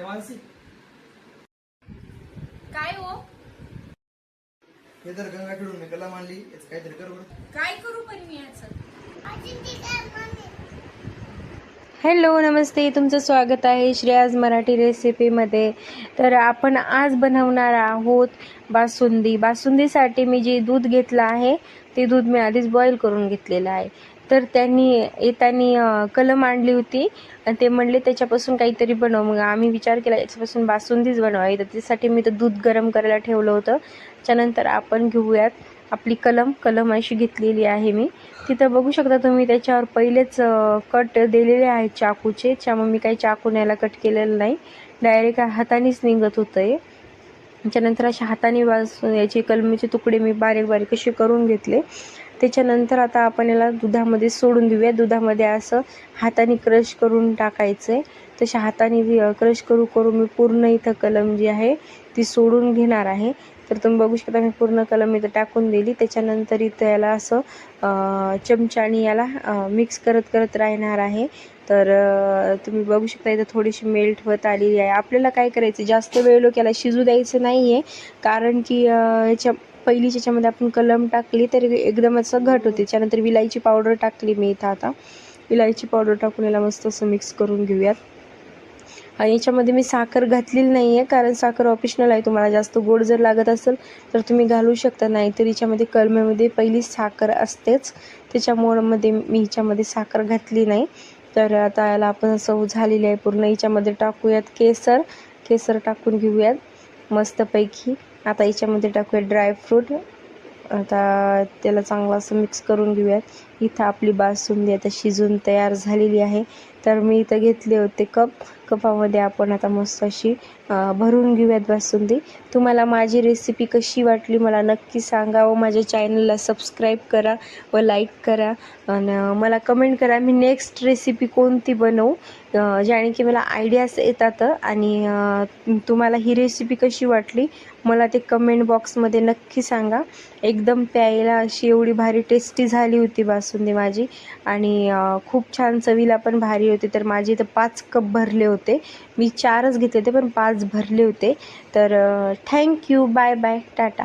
मानसी काय हो? हे तर गंगा खेळून मी कला मांडली, याच काहीतरी कर बरं. काय करू पण मी याचं? हॅलो नमस्ते, तुमचं स्वागत आहे श्रेयाज मराठी रेसिपीमध्ये. तर आपण आज बनवणार आहोत बासुंदी. बासुंदीसाठी मी जे दूध घेतलं आहे ते दूध मी आधीच बॉईल करून घेतलेलं आहे. तर त्यांनी येताना कलम आणली होती आणि ते म्हणले त्याच्यापासून काहीतरी बनव. मग आम्ही विचार केला याच्यापासून बासुंदीच बनवावी. तर त्यासाठी मी तर दूध गरम करायला ठेवलं होतं. त्याच्यानंतर आपण घेऊयात आपली कलम अशी घेतलेली आहे मी. तिथं बघू शकता तुम्ही त्याच्यावर पहिलेच कट दिलेले आहेत चाकूचे. त्यामुळे मी काही चाकू न्यायला कट केलेलं नाही, डायरेक्ट हातानेच निघत होतं आहे. त्याच्यानंतर अशा हाताने याचे कलमीचे तुकडे मी बारीक बारीक असे करून घेतले. त्याच्यानंतर आता आपण याला दुधामध्ये सोडून देऊया. दुधामध्ये असं हाताने क्रश करून टाकायचं आहे. तशा हाताने क्रश करू मी पूर्ण इथं कलम जी आहे ती सोडून घेणार आहे. तर तुम्ही बघू शकता मी पूर्ण कलम इथं टाकून दिली. त्याच्यानंतर इथं याला असं चमच्याने याला मिक्स करत राहणार आहे. तर तुम्ही बघू शकता इथं थोडीशी मेल्ट होत आलेली आहे. आपल्याला काय करायचं, जास्त वेळ लोक याला शिजू द्यायचं नाही आहे, कारण की याच्या पहिलीच्या याच्यामध्ये आपण कलम टाकली तर एकदम असं घट होते. त्याच्यानंतर विलायची पावडर टाकली मी इथं. आता विलायची पावडर टाकून याला मस्त असं मिक्स करून घेऊयात. आणि याच्यामध्ये मी साखर घातलेली नाही आहे, कारण साखर ऑप्शनल आहे. तुम्हाला जास्त गोड जर लागत असेल तर तुम्ही घालू शकता, नाही तर याच्यामध्ये कलम्यामध्ये पहिली साखर असतेच, त्याच्यामुळं मी ह्याच्यामध्ये साखर घातली नाही. तर आता याला आपण असं झालेली आहे पूर्ण. याच्यामध्ये टाकूयात केसर टाकून घेऊयात मस्तपैकी. आता याच्यामध्ये टाकूयात ड्रायफ्रूट. आता त्याला चांगलं असं मिक्स करून घेऊयात. इथं आपली बासुंदी आता शिजून तयार झालेली आहे. तर मी इथं घेतले होते कपामध्ये आपण आता मस्त अशी भरून घेऊयात बासुंदी. तुम्हाला माझी रेसिपी कशी वाटली मला नक्की सांगा व माझ्या चॅनलला सबस्क्राईब करा व लाईक करा आणि मला कमेंट करा मी नेक्स्ट रेसिपी कोणती बनवू, ज्याने की मला आयडियाज येतात. आणि तुम्हाला ही रेसिपी कशी वाटली मला ते कमेंट बॉक्समध्ये नक्की सांगा. एकदम प्यायला अशी एवढी भारी टेस्टी झाली होती बासुंदी माझी, आणि खूप छान चवीला पण भारी होती. तर माझी इथं 5 कप भरले होते. मी 4च घेतले होते पण 5 भरले होते. तर थँक्यू, बाय बाय, टाटा.